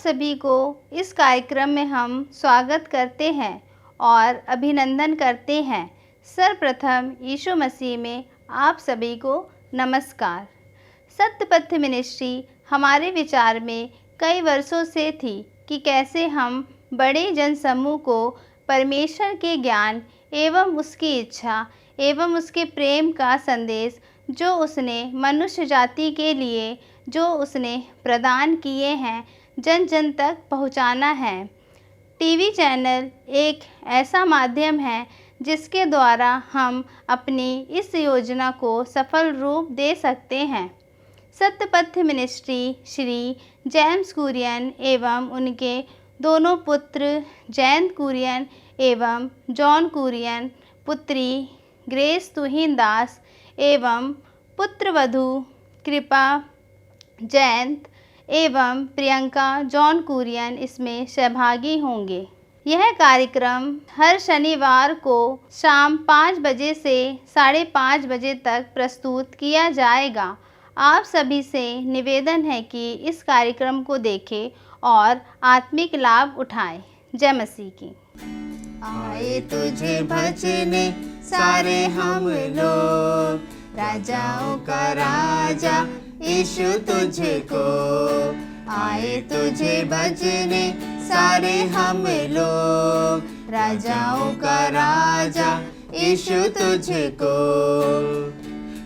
सभी को इस कार्यक्रम में हम स्वागत करते हैं और अभिनंदन करते हैं। सर्वप्रथम यीशु मसीह में आप सभी को नमस्कार। सत्यपथ मिनिस्ट्री हमारे विचार में कई वर्षों से थी कि कैसे हम बड़े जनसमूह को परमेश्वर के ज्ञान एवं उसकी इच्छा एवं उसके प्रेम का संदेश जो उसने मनुष्य जाति के लिए जो उसने प्रदान किए हैं जन जन तक पहुंचाना है। टीवी चैनल एक ऐसा माध्यम है जिसके द्वारा हम अपनी इस योजना को सफल रूप दे सकते हैं। सत्यपथ मिनिस्ट्री श्री जेम्स कुरियन एवं उनके दोनों पुत्र जयंत कुरियन एवं जॉन कुरियन, पुत्री ग्रेस तुहिन दास एवं पुत्रवधू कृपा जयंत एवं प्रियंका जॉन कुरियन इसमें सहभागी होंगे। यह कार्यक्रम हर शनिवार को शाम 5 बजे से 5:30 बजे तक प्रस्तुत किया जाएगा। आप सभी से निवेदन है कि इस कार्यक्रम को देखें और आत्मिक लाभ उठाएं। जय मसीह की। आए तुझे भजने सारे हम लोग, राजाओं का राजा यीशु तुझको। आए तुझे भजने सारे हम लोग, राजाओं का राजा यीशु तुझको।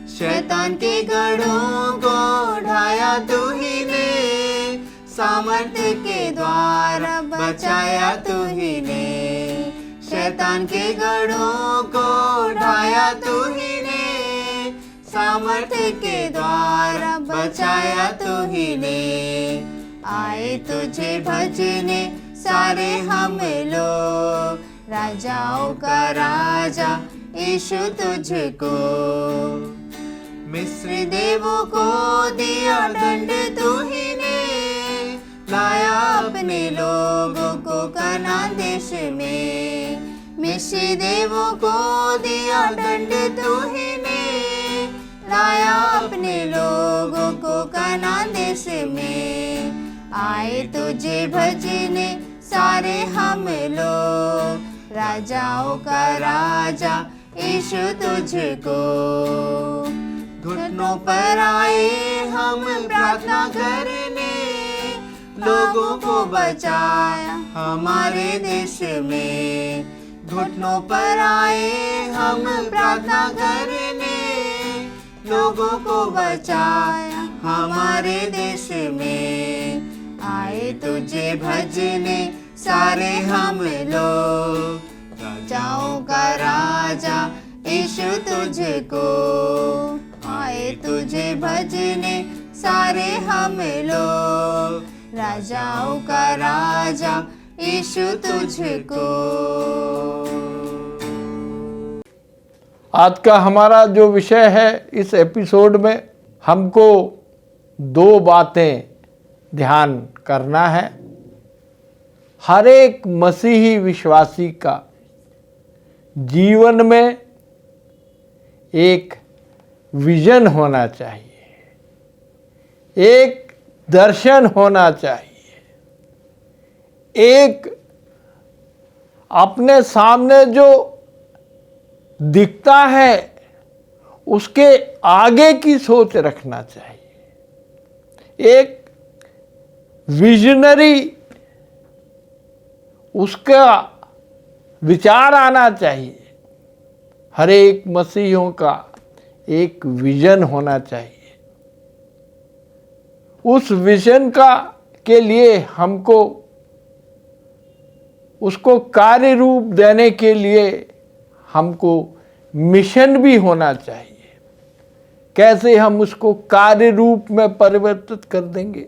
शैतान के गढ़ों को ढाया तू ही ने, सामर्थ्य के द्वारा बचाया तू ही ने। शैतान के गढ़ों को ढाया तू ही ने, सामर्थ्य के द्वारा बचाया तू ही ने। आए तुझे भजने सारे हम लोग, राजाओं का राजा यीशु तुझको। मिस्र देवों को दिया दंड तू ही ने, लाया अपने लोगों को कनान देश में। मिस्र देवों को दिया दंड तू ही ने, लाया अपने लोगों को कनान देश में। आए तुझे भजने सारे हम लोग, राजाओं का राजा यीशु तुझको। घुटनों पर आए हम प्रार्थना करने, लोगों को बचाया हमारे देश में। घुटनों पर आए हम प्रार्थना करने, लोगों को बचाया हमारे देश में। आए तुझे भजने सारे हम लोग, राजाओं का राजा यीशु तुझको। आए तुझे भजने सारे हम लोग, राजाओं का राजा यीशु तुझको। आज का हमारा जो विषय है, इस एपिसोड में हमको 2 बातें ध्यान करना है। हर एक मसीही विश्वासी का जीवन में एक विजन होना चाहिए, एक दर्शन होना चाहिए, एक अपने सामने जो दिखता है उसके आगे की सोच रखना चाहिए। एक विजनरी उसका विचार आना चाहिए। हर एक मसीहियों का एक विजन होना चाहिए। उस विजन के लिए हमको उसको कार्य रूप देने के लिए हमको मिशन भी होना चाहिए। कैसे हम उसको कार्य रूप में परिवर्तित कर देंगे?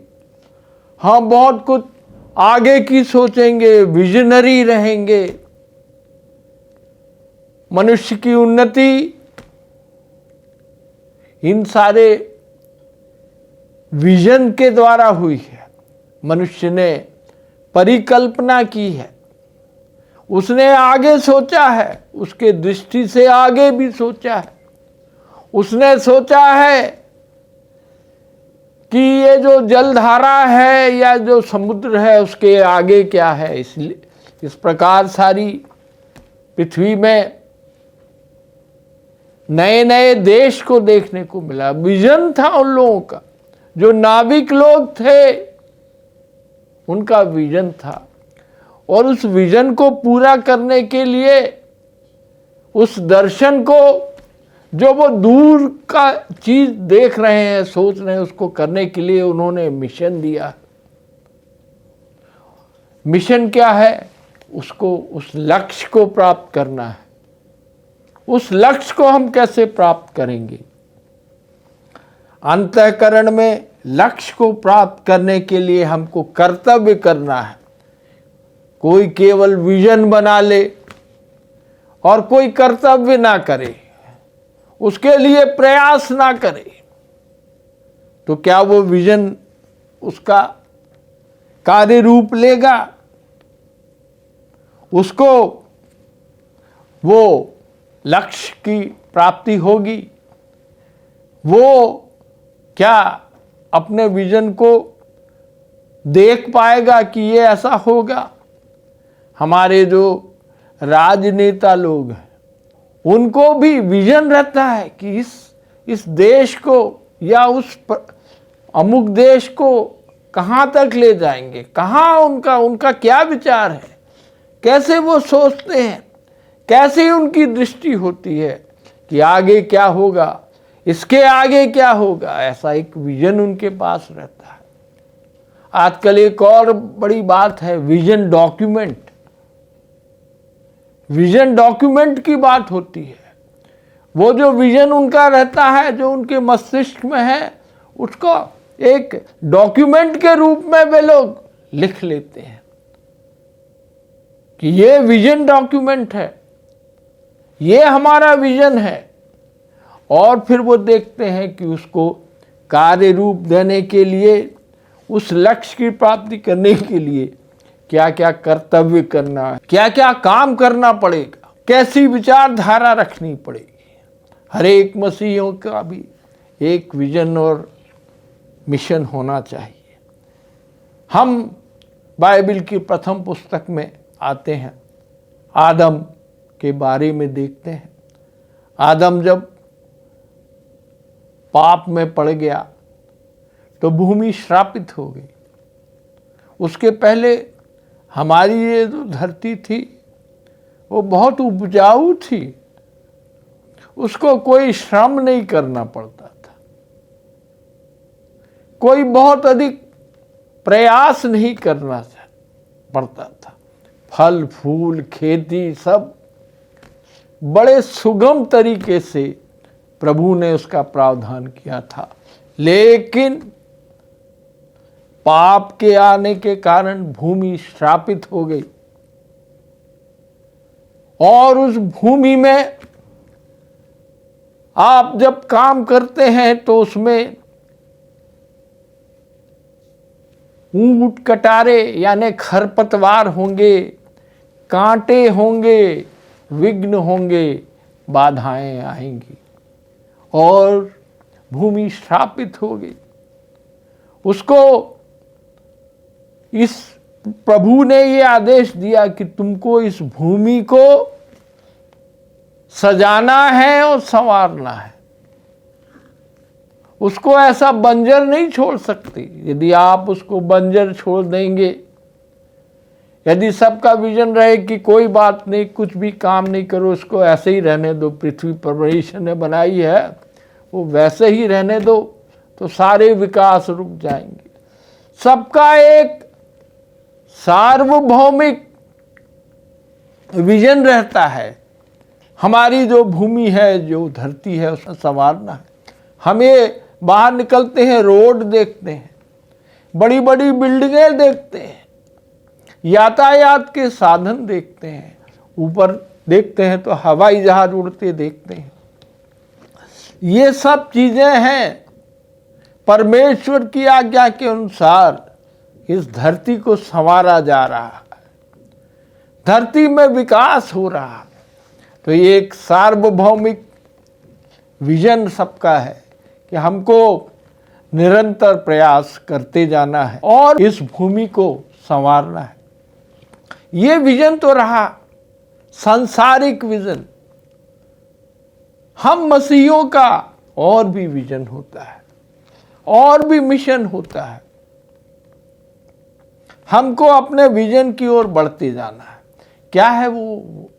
हम बहुत कुछ आगे की सोचेंगे, विजनरी रहेंगे। मनुष्य की उन्नति इन सारे विजन के द्वारा हुई है। मनुष्य ने परिकल्पना की है, उसने आगे सोचा है, उसके दृष्टि से आगे भी सोचा है। उसने सोचा है कि ये जो जलधारा है या जो समुद्र है उसके आगे क्या है। इसलिए इस प्रकार सारी पृथ्वी में नए नए देश को देखने को मिला। विजन था उन लोगों का, जो नाविक लोग थे उनका विजन था, और उस विजन को पूरा करने के लिए, उस दर्शन को, जो वो दूर का चीज देख रहे हैं, सोच रहे हैं, उसको करने के लिए उन्होंने मिशन दिया। मिशन क्या है? उसको, उस लक्ष्य को प्राप्त करना है। उस लक्ष्य को हम कैसे प्राप्त करेंगे? अंतःकरण में लक्ष्य को प्राप्त करने के लिए हमको कर्तव्य करना है। कोई केवल विजन बना ले और कोई कर्तव्य ना करे, उसके लिए प्रयास ना करे, तो क्या वो विजन उसका कार्य रूप लेगा? उसको वो लक्ष्य की प्राप्ति होगी? वो क्या अपने विजन को देख पाएगा कि ये ऐसा होगा? हमारे जो राजनेता लोग हैं उनको भी विजन रहता है कि इस देश को या उस अमुक देश को कहाँ तक ले जाएंगे, कहाँ उनका क्या विचार है, कैसे वो सोचते हैं, कैसे उनकी दृष्टि होती है कि आगे क्या होगा, इसके आगे क्या होगा। ऐसा एक विजन उनके पास रहता है। आजकल एक और बड़ी बात है, विजन डॉक्यूमेंट। विजन डॉक्यूमेंट की बात होती है। वो जो विजन उनका रहता है, जो उनके मस्तिष्क में है, उसको एक डॉक्यूमेंट के रूप में वे लोग लिख लेते हैं कि ये विजन डॉक्यूमेंट है, ये हमारा विजन है। और फिर वो देखते हैं कि उसको कार्य रूप देने के लिए, उस लक्ष्य की प्राप्ति करने के लिए क्या क्या कर्तव्य करना है, क्या क्या काम करना पड़ेगा, कैसी विचारधारा रखनी पड़ेगी। हर एक मसीहियों का भी एक विजन और मिशन होना चाहिए। हम बाइबल की प्रथम पुस्तक में आते हैं, आदम के बारे में देखते हैं। आदम जब पाप में पड़ गया तो भूमि श्रापित हो गई। उसके पहले हमारी ये जो धरती थी वो बहुत उपजाऊ थी, उसको कोई श्रम नहीं करना पड़ता था, कोई बहुत अधिक प्रयास नहीं करना पड़ता था। फल फूल खेती सब बड़े सुगम तरीके से प्रभु ने उसका प्रावधान किया था। लेकिन पाप के आने के कारण भूमि श्रापित हो गई, और उस भूमि में आप जब काम करते हैं तो उसमें ऊंट कटारे यानी खरपतवार होंगे, कांटे होंगे, विघ्न होंगे, बाधाएं आएंगी, और भूमि श्रापित हो गई। उसको इस प्रभु ने ये आदेश दिया कि तुमको इस भूमि को सजाना है और संवारना है। उसको ऐसा बंजर नहीं छोड़ सकती। यदि आप उसको बंजर छोड़ देंगे, यदि सबका विजन रहे कि कोई बात नहीं, कुछ भी काम नहीं करो, उसको ऐसे ही रहने दो, पृथ्वी परमेश्वर ने बनाई है वो वैसे ही रहने दो, तो सारे विकास रुक जाएंगे। सबका एक सार्वभौमिक विजन रहता है। हमारी जो भूमि है, जो धरती है, उसे संवारना है। हमें बाहर निकलते हैं, रोड देखते हैं, बड़ी बड़ी बिल्डिंगें देखते हैं, यातायात के साधन देखते हैं, ऊपर देखते हैं तो हवाई जहाज उड़ते देखते हैं। ये सब चीजें हैं परमेश्वर की आज्ञा के अनुसार इस धरती को संवारा जा रहा है, धरती में विकास हो रहा है। तो ये एक सार्वभौमिक विजन सबका है कि हमको निरंतर प्रयास करते जाना है और इस भूमि को संवारना है। ये विजन तो रहा सांसारिक विजन। हम मसीहियों का और भी विजन होता है, और भी मिशन होता है। हमको अपने विजन की ओर बढ़ते जाना है। क्या है वो?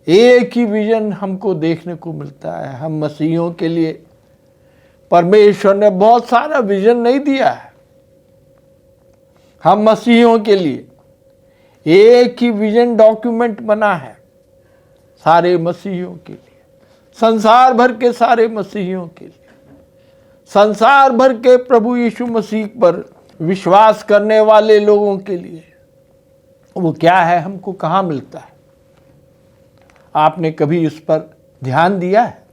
एक ही विजन हमको देखने को मिलता है। हम मसीहियों के लिए परमेश्वर ने बहुत सारा विजन नहीं दिया है। हम मसीहियों के लिए एक ही विजन डॉक्यूमेंट बना है, सारे मसीहियों के लिए, संसार भर के सारे मसीहियों के लिए, संसार भर के प्रभु यीशु मसीह पर विश्वास करने वाले लोगों के लिए। वो क्या है, हमको कहाँ मिलता है? आपने कभी इस पर ध्यान दिया है?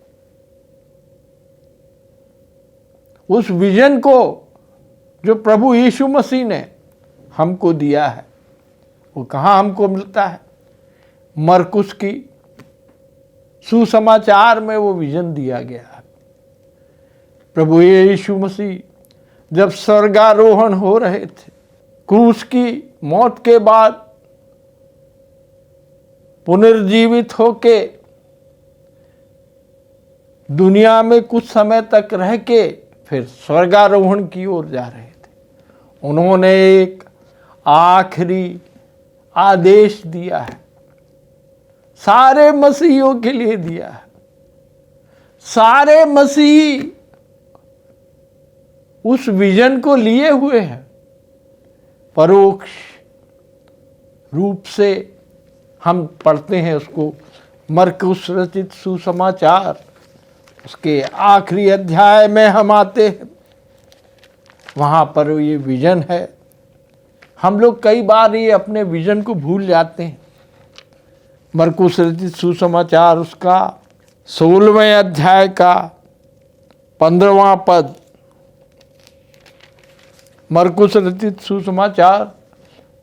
उस विजन को जो प्रभु यीशु मसीह ने हमको दिया है, वो कहाँ हमको मिलता है? मरकुस की सुसमाचार में वो विजन दिया गया है। प्रभु यीशु मसीह जब स्वर्गारोहण हो रहे थे, क्रूस की मौत के बाद पुनर्जीवित होके दुनिया में कुछ समय तक रह के फिर स्वर्गारोहण की ओर जा रहे थे। उन्होंने एक आखिरी आदेश दिया है, सारे मसीहियों के लिए दिया है। सारे मसीही उस विजन को लिए हुए हैं। परोक्ष रूप से हम पढ़ते हैं उसको, मरकुस रचित सुसमाचार उसके आखिरी अध्याय में हम आते हैं, वहाँ पर ये विजन है। हम लोग कई बार ये अपने विजन को भूल जाते हैं। मरकुस रचित सुसमाचार उसका 16वें अध्याय का 15वां पद, मरकुस रचित सुसमाचार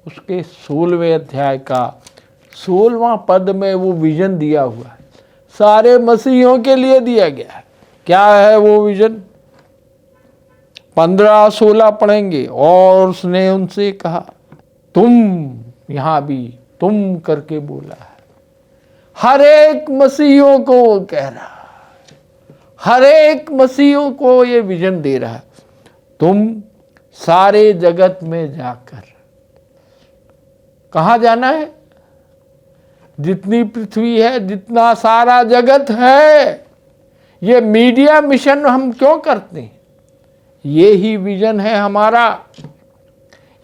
उसके 16वें अध्याय का 16वां पद में वो विजन दिया हुआ है। सारे मसीहियों के लिए दिया गया है। क्या है वो विजन? 15-16 पढ़ेंगे। और उसने उनसे कहा, तुम, यहां भी तुम करके बोला है। हर एक मसीहियों को वो कह रहा है, हर एक मसीहियों को ये विजन दे रहा है, तुम सारे जगत में जाकर। कहाँ जाना है? जितनी पृथ्वी है, जितना सारा जगत है। ये मीडिया मिशन हम क्यों करते हैं? ये ही विजन है हमारा।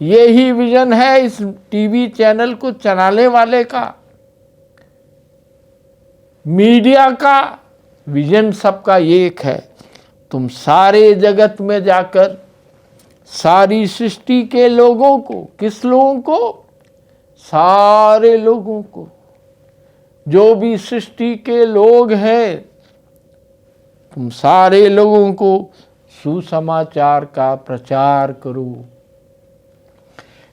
ये ही विजन है इस टीवी चैनल को चलाने वाले का, मीडिया का। विजन सबका एक है, तुम सारे जगत में जाकर सारी सृष्टि के लोगों को, किस लोगों को? सारे लोगों को, जो भी सृष्टि के लोग हैं, तुम सारे लोगों को सुसमाचार का प्रचार करो।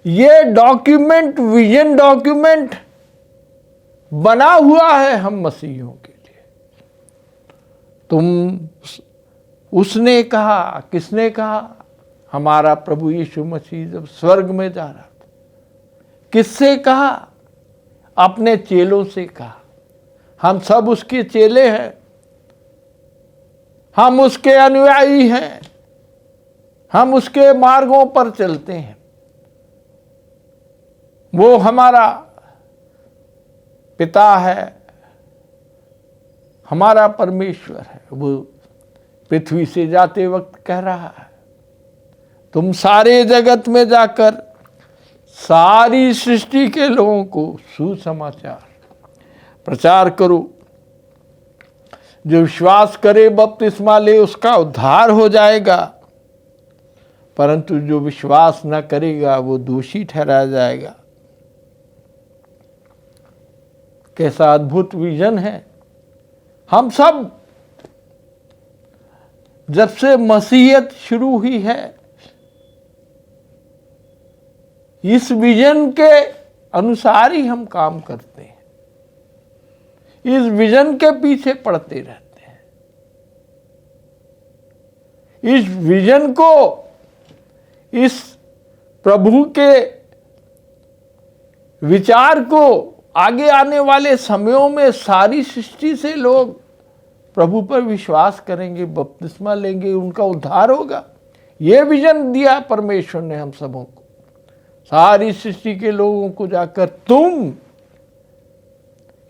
ये डॉक्यूमेंट, विजन डॉक्यूमेंट बना हुआ है हम मसीहियों के लिए। तुम, उसने कहा, किसने कहा? हमारा प्रभु यीशु मसीह जब स्वर्ग में जा रहा था, किससे कहा? अपने चेलों से कहा। हम सब उसके चेले हैं, हम उसके अनुयायी हैं, हम उसके मार्गों पर चलते हैं। वो हमारा पिता है, हमारा परमेश्वर है। वो पृथ्वी से जाते वक्त कह रहा है, तुम सारे जगत में जाकर सारी सृष्टि के लोगों को सुसमाचार प्रचार करो। जो विश्वास करे, बपतिस्मा ले, उसका उद्धार हो जाएगा, परंतु जो विश्वास न करेगा वो दोषी ठहराया जाएगा। कैसा अद्भुत विजन है। हम सब, जब से मसीहत शुरू हुई है, इस विजन के अनुसार ही हम काम करते हैं, इस विजन के पीछे पड़ते रहते हैं। इस विजन को, इस प्रभु के विचार को आगे आने वाले समयों में सारी सृष्टि से लोग प्रभु पर विश्वास करेंगे, बपतिस्मा लेंगे, उनका उद्धार होगा। ये विजन दिया परमेश्वर ने हम सबों को। सारी सृष्टि के लोगों को जाकर तुम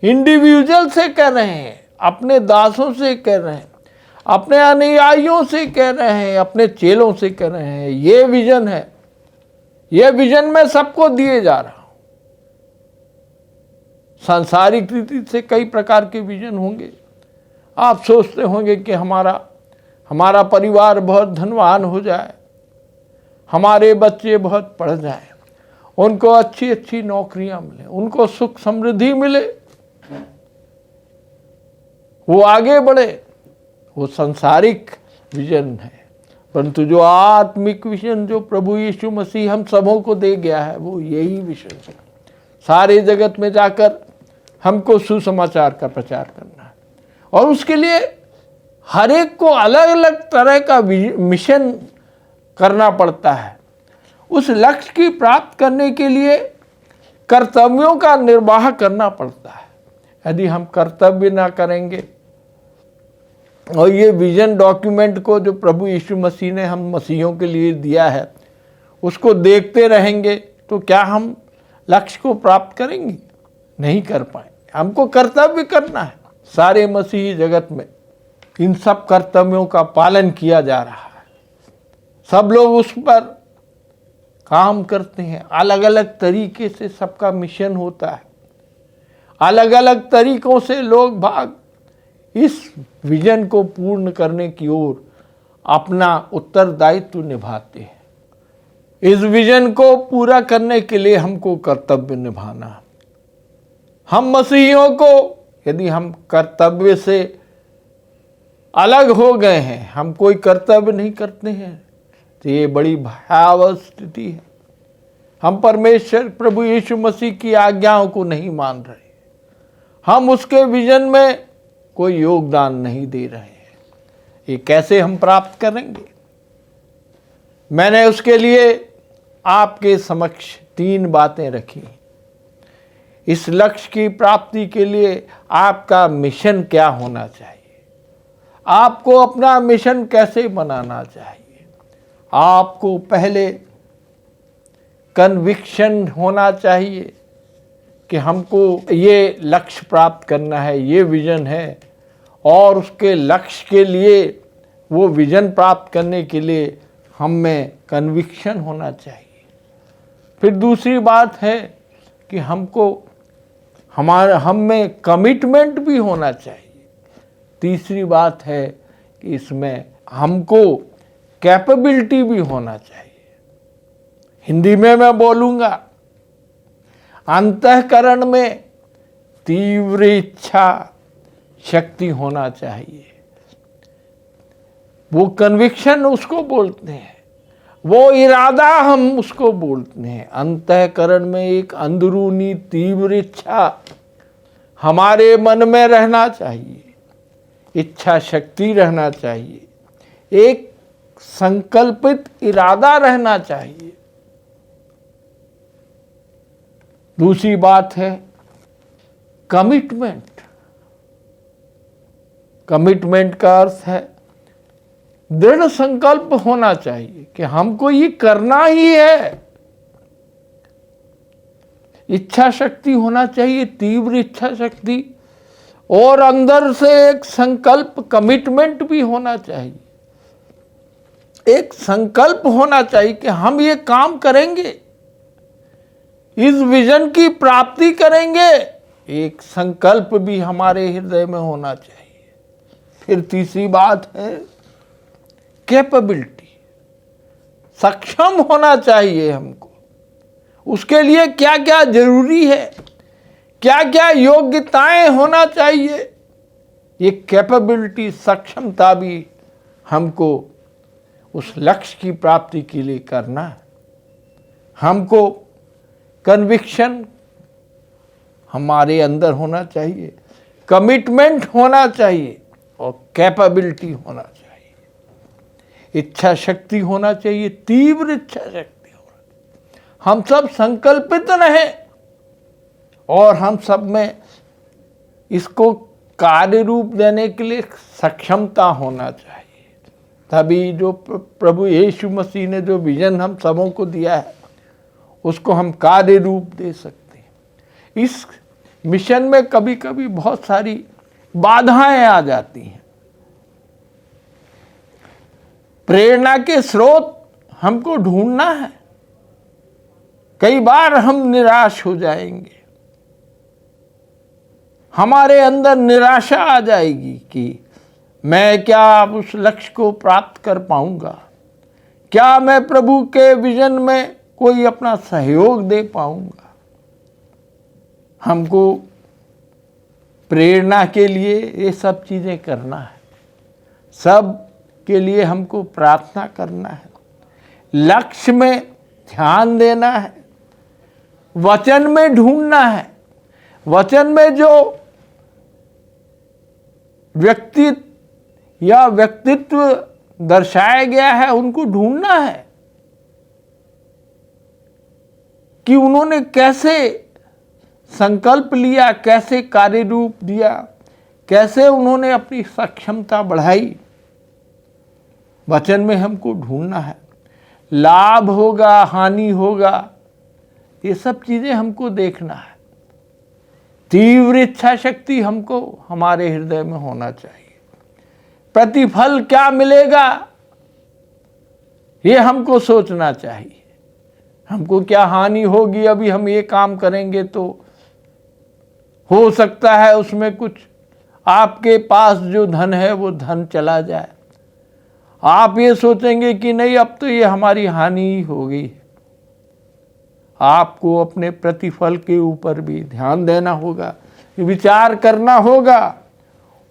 इंडिविजुअल से कह रहे हैं, अपने दासों से कह रहे हैं, अपने अनुयायियों से कह रहे हैं, अपने चेलों से कह रहे हैं। ये विजन है, ये विजन मैं सबको दिए जा रहा हूं। सांसारिक रीति से कई प्रकार के विजन होंगे। आप सोचते होंगे कि हमारा परिवार बहुत धनवान हो जाए, हमारे बच्चे बहुत पढ़ जाएं, उनको अच्छी अच्छी नौकरियां मिले, उनको सुख समृद्धि मिले, वो आगे बढ़े। वो सांसारिक विजन है। परंतु जो आत्मिक विजन जो प्रभु यीशु मसीह हम सबों को दे गया है, वो यही विजन है। सारे जगत में जाकर हमको सुसमाचार का प्रचार करना है, और उसके लिए हर एक को अलग अलग तरह का मिशन करना पड़ता है। उस लक्ष्य की प्राप्त करने के लिए कर्तव्यों का निर्वाह करना पड़ता है। यदि हम कर्तव्य ना करेंगे और ये विजन डॉक्यूमेंट को जो प्रभु यीशु मसीह ने हम मसीहों के लिए दिया है उसको देखते रहेंगे, तो क्या हम लक्ष्य को प्राप्त करेंगे? नहीं कर पाएंगे। हमको कर्तव्य करना है। सारे मसीही जगत में इन सब कर्तव्यों का पालन किया जा रहा है। सब लोग उस पर काम करते हैं। अलग अलग तरीके से सबका मिशन होता है। अलग अलग तरीकों से लोग भाग इस विजन को पूर्ण करने की ओर अपना उत्तरदायित्व निभाते हैं। इस विजन को पूरा करने के लिए हमको कर्तव्य निभाना है। हम मसीहियों को यदि हम कर्तव्य से अलग हो गए हैं, हम कोई कर्तव्य नहीं करते हैं, तो ये बड़ी भयावह स्थिति है। हम परमेश्वर प्रभु यीशु मसीह की आज्ञाओं को नहीं मान रहे, हम उसके विजन में कोई योगदान नहीं दे रहे हैं। ये कैसे हम प्राप्त करेंगे? मैंने उसके लिए आपके समक्ष 3 बातें रखी। इस लक्ष्य की प्राप्ति के लिए आपका मिशन क्या होना चाहिए? आपको अपना मिशन कैसे बनाना चाहिए? आपको पहले कन्विक्शन होना चाहिए कि हमको ये लक्ष्य प्राप्त करना है, ये विजन है, और उसके लक्ष्य के लिए, वो विजन प्राप्त करने के लिए हम में कन्विक्शन होना चाहिए। फिर दूसरी बात है कि हम में कमिटमेंट भी होना चाहिए। तीसरी बात है कि इसमें हमको कैपेबिलिटी भी होना चाहिए। हिंदी में मैं बोलूँगा, अंतःकरण में तीव्र इच्छा शक्ति होना चाहिए। वो कन्विक्शन उसको बोलते हैं, वो इरादा हम उसको बोलते हैं। अंतःकरण में एक अंदरूनी तीव्र इच्छा हमारे मन में रहना चाहिए, इच्छा शक्ति रहना चाहिए, एक संकल्पित इरादा रहना चाहिए। दूसरी बात है कमिटमेंट। कमिटमेंट का अर्थ है दृढ़ संकल्प होना चाहिए कि हमको ये करना ही है। इच्छा शक्ति होना चाहिए, तीव्र इच्छा शक्ति, और अंदर से एक संकल्प, कमिटमेंट भी होना चाहिए। एक संकल्प होना चाहिए कि हम ये काम करेंगे, इस विजन की प्राप्ति करेंगे। एक संकल्प भी हमारे हृदय में होना चाहिए। फिर तीसरी बात है कैपेबिलिटी। सक्षम होना चाहिए हमको। उसके लिए क्या क्या जरूरी है, क्या क्या योग्यताएं होना चाहिए, ये कैपेबिलिटी, सक्षमता भी हमको उस लक्ष्य की प्राप्ति के लिए करना है। हमको कन्विक्शन हमारे अंदर होना चाहिए, कमिटमेंट होना चाहिए, और कैपेबिलिटी होना चाहिए। इच्छा शक्ति होना चाहिए, तीव्र इच्छा शक्ति होना चाहिए। हम सब संकल्पित रहें और हम सब में इसको कार्य रूप देने के लिए सक्षमता होना चाहिए। तभी जो प्रभु यीशु मसीह ने जो विजन हम सबों को दिया है उसको हम कार्य रूप दे सकते हैं। इस मिशन में कभी कभी बहुत सारी बाधाएं आ जाती हैं। प्रेरणा के स्रोत हमको ढूंढना है। कई बार हम निराश हो जाएंगे, हमारे अंदर निराशा आ जाएगी कि मैं क्या उस लक्ष्य को प्राप्त कर पाऊंगा, क्या मैं प्रभु के विजन में कोई अपना सहयोग दे पाऊंगा। हमको प्रेरणा के लिए ये सब चीज़ें करना है, सब के लिए हमको प्रार्थना करना है, लक्ष्य में ध्यान देना है, वचन में ढूंढना है। वचन में जो व्यक्तित्व दर्शाया गया है उनको ढूंढना है कि उन्होंने कैसे संकल्प लिया, कैसे कार्य रूप दिया, कैसे उन्होंने अपनी सक्षमता बढ़ाई। वचन में हमको ढूंढना है। लाभ होगा, हानि होगा, ये सब चीजें हमको देखना है। तीव्र इच्छा शक्ति हमको हमारे हृदय में होना चाहिए। प्रतिफल क्या मिलेगा ये हमको सोचना चाहिए। हमको क्या हानि होगी, अभी हम ये काम करेंगे तो हो सकता है उसमें कुछ आपके पास जो धन है वो धन चला जाए। आप ये सोचेंगे कि नहीं अब तो ये हमारी हानि ही होगी। आपको अपने प्रतिफल के ऊपर भी ध्यान देना होगा, विचार करना होगा,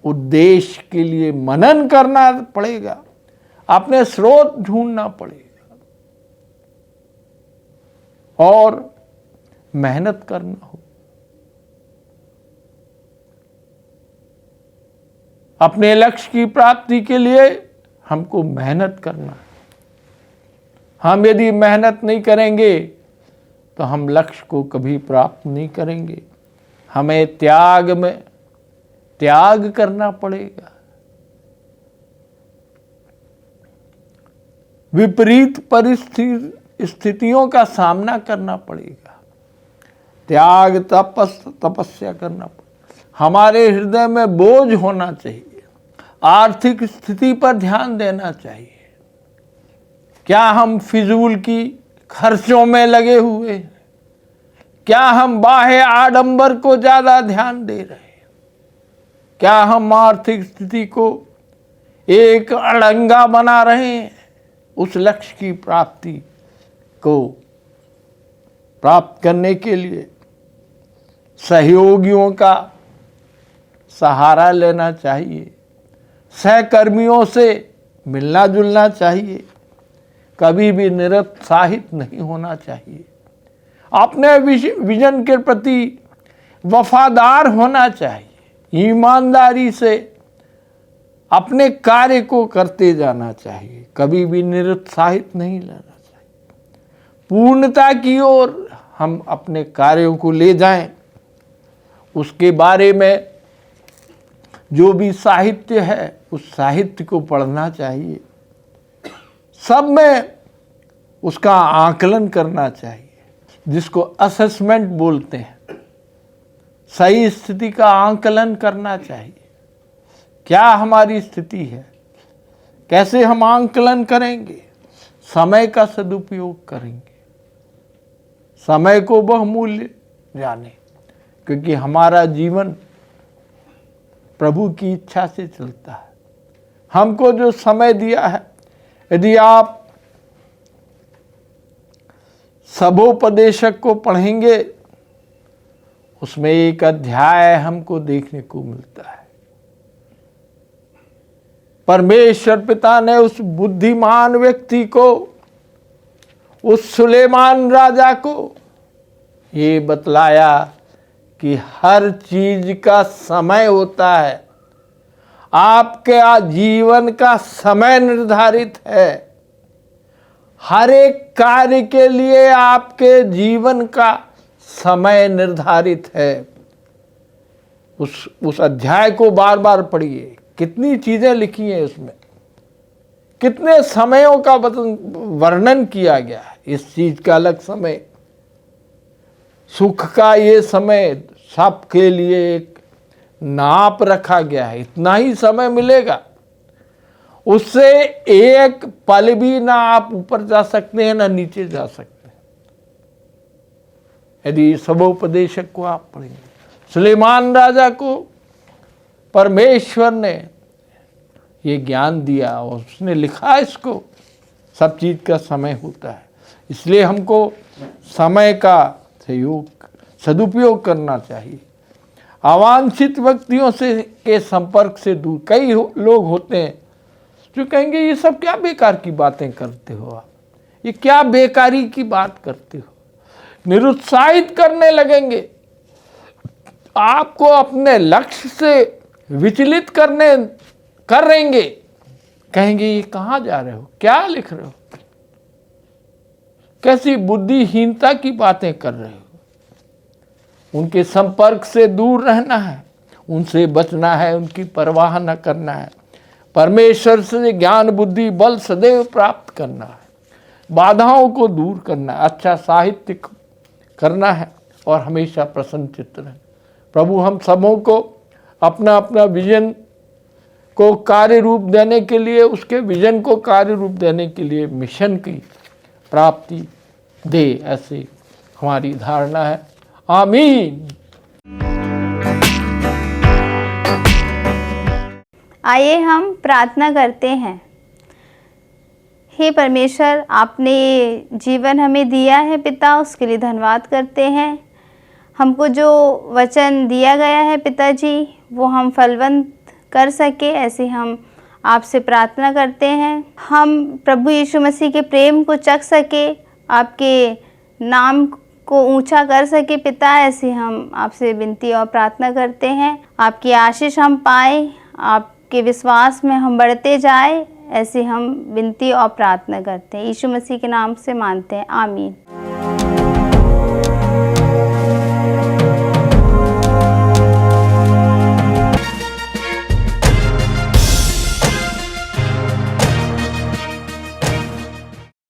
उद्देश्य के लिए मनन करना पड़ेगा, अपने स्रोत ढूंढना पड़ेगा और मेहनत करना होगा। अपने लक्ष्य की प्राप्ति के लिए हमको मेहनत करना है। हम यदि मेहनत नहीं करेंगे तो हम लक्ष्य को कभी प्राप्त नहीं करेंगे। हमें त्याग करना पड़ेगा। विपरीत परिस्थितियों का सामना करना पड़ेगा। त्याग तपस्या करना पड़ेगा। हमारे हृदय में बोझ होना चाहिए। आर्थिक स्थिति पर ध्यान देना चाहिए। क्या हम फिजूल की खर्चों में लगे हुए हैं? क्या हम बाह्य आडंबर को ज्यादा ध्यान दे रहे हैं? क्या हम आर्थिक स्थिति को एक अड़ंगा बना रहे हैं उस लक्ष्य की प्राप्ति को प्राप्त करने के लिए? सहयोगियों का सहारा लेना चाहिए, सहकर्मियों से मिलना जुलना चाहिए, कभी भी निरुत्साहित नहीं होना चाहिए, अपने विजन के प्रति वफादार होना चाहिए, ईमानदारी से अपने कार्य को करते जाना चाहिए, कभी भी निरुत्साहित नहीं लेना चाहिए। पूर्णता की ओर हम अपने कार्यों को ले जाएं। उसके बारे में जो भी साहित्य है उस साहित्य को पढ़ना चाहिए, सब में उसका आकलन करना चाहिए, जिसको असेसमेंट बोलते हैं। सही स्थिति का आकलन करना चाहिए। क्या हमारी स्थिति है, कैसे हम आकलन करेंगे? समय का सदुपयोग करेंगे, समय को बहुमूल्य जाने, क्योंकि हमारा जीवन प्रभु की इच्छा से चलता है। हमको जो समय दिया है, यदि आप सबोपदेशक को पढ़ेंगे उसमें एक अध्याय हमको देखने को मिलता है। परमेश्वर पिता ने उस बुद्धिमान व्यक्ति को, उस सुलेमान राजा को ये बतलाया कि हर चीज का समय होता है। आपके जीवन का समय निर्धारित है। हर एक कार्य के लिए आपके जीवन का समय निर्धारित है। उस अध्याय को बार बार पढ़िए, कितनी चीजें लिखी हैं उसमें, कितने समयों का वर्णन किया गया है। इस चीज का अलग समय, सुख का ये समय, सबके लिए एक नाप रखा गया है। इतना ही समय मिलेगा, उससे एक पल भी ना आप ऊपर जा सकते हैं ना नीचे जा सकते हैं। यदि सबोपदेशक को आप पढ़ेंगे, सुलेमान राजा को परमेश्वर ने ये ज्ञान दिया और उसने लिखा इसको, सब चीज का समय होता है। इसलिए हमको समय का सदुपयोग करना चाहिए। अवांछित व्यक्तियों से के संपर्क से दूर। कई लोग होते हैं जो कहेंगे ये सब क्या बेकार की बातें करते हो आप, ये क्या बेकारी की बात करते हो, निरुत्साहित करने लगेंगे, आपको अपने लक्ष्य से विचलित करेंगे। कहेंगे ये कहाँ जा रहे हो, क्या लिख रहे हो, कैसी बुद्धिहीनता की बातें कर रहे हो। उनके संपर्क से दूर रहना है, उनसे बचना है, उनकी परवाह न करना है। परमेश्वर से ज्ञान बुद्धि बल सदैव प्राप्त करना है, बाधाओं को दूर करना है, अच्छा साहित्य करना है और हमेशा प्रसन्न चित्त रहना। प्रभु हम सबों को अपना अपना विजन को कार्य रूप देने के लिए, उसके विजन को कार्य रूप देने के लिए मिशन की प्राप्ति दे, ऐसी हमारी धारणा है। आमीन। आइए हम प्रार्थना करते हैं। हे परमेश्वर, आपने ये जीवन हमें दिया है पिता, उसके लिए धन्यवाद करते हैं। हमको जो वचन दिया गया है पिताजी, वो हम फलवंत कर सके, ऐसे हम आपसे प्रार्थना करते हैं। हम प्रभु यीशु मसीह के प्रेम को चख सके, आपके नाम को ऊंचा कर सके पिता, ऐसे हम आपसे विनती और प्रार्थना करते हैं। आपकी आशीष हम पाएँ, आपके विश्वास में हम बढ़ते जाए, ऐसे हम विनती और प्रार्थना करते हैं। यीशु मसीह के नाम से मांगते हैं, आमीन।